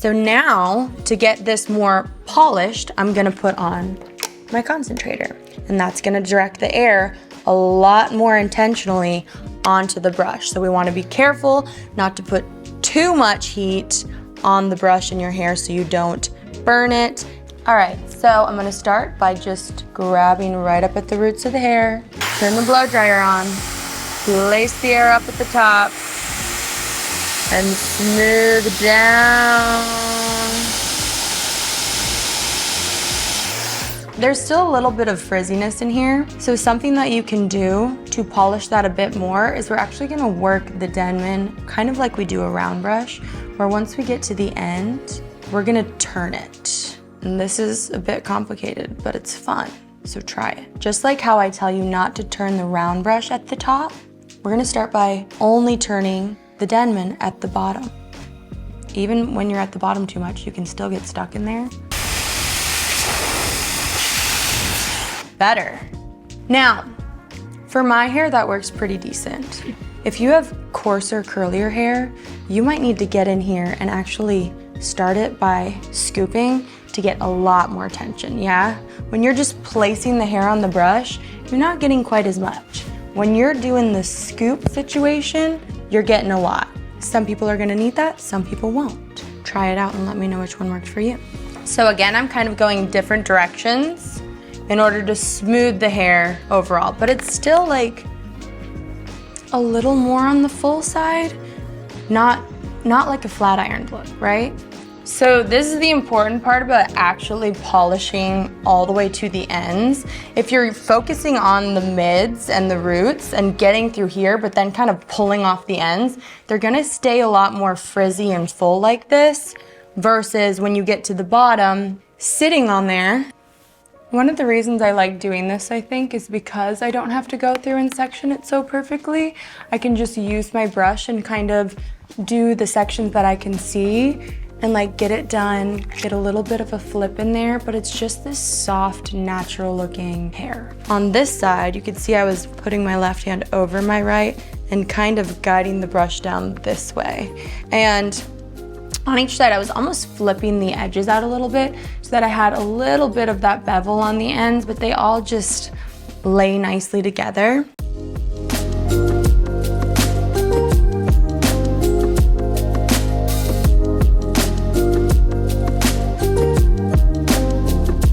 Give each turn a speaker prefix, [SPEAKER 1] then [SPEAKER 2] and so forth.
[SPEAKER 1] So now, to get this more polished, I'm gonna put on my concentrator. And that's gonna direct the air a lot more intentionally onto the brush. So we wanna be careful not to put too much heat on the brush in your hair so you don't burn it. All right, so I'm gonna start by just grabbing right up at the roots of the hair, turn the blow dryer on, place the air up at the top, and smooth down. There's still a little bit of frizziness in here, so something that you can do to polish that a bit more is we're actually gonna work the Denman kind of like we do a round brush, where once we get to the end, we're gonna turn it. And this is a bit complicated, but it's fun, so try it. Just like how I tell you not to turn the round brush at the top, we're gonna start by only turning the Denman at the bottom. Even when you're at the bottom too much, you can still get stuck in there. Better. Now, for my hair, that works pretty decent. If you have coarser, curlier hair, you might need to get in here and actually start it by scooping to get a lot more tension, yeah? When you're just placing the hair on the brush, you're not getting quite as much. When you're doing the scoop situation, you're getting a lot. Some people are gonna need that, some people won't. Try it out and let me know which one works for you. So again, I'm kind of going different directions in order to smooth the hair overall, but it's still like a little more on the full side, not like a flat ironed look, right? So this is the important part about actually polishing all the way to the ends. If you're focusing on the mids and the roots and getting through here, but then kind of pulling off the ends, they're gonna stay a lot more frizzy and full like this, versus when you get to the bottom, sitting on there. One of the reasons I like doing this, I think, is because I don't have to go through and section it so perfectly. I can just use my brush and kind of do the sections that I can see and like get it done, get a little bit of a flip in there, but it's just this soft, natural looking hair. On this side, you can see I was putting my left hand over my right and kind of guiding the brush down this way. And on each side, I was almost flipping the edges out a little bit so that I had a little bit of that bevel on the ends, but they all just lay nicely together.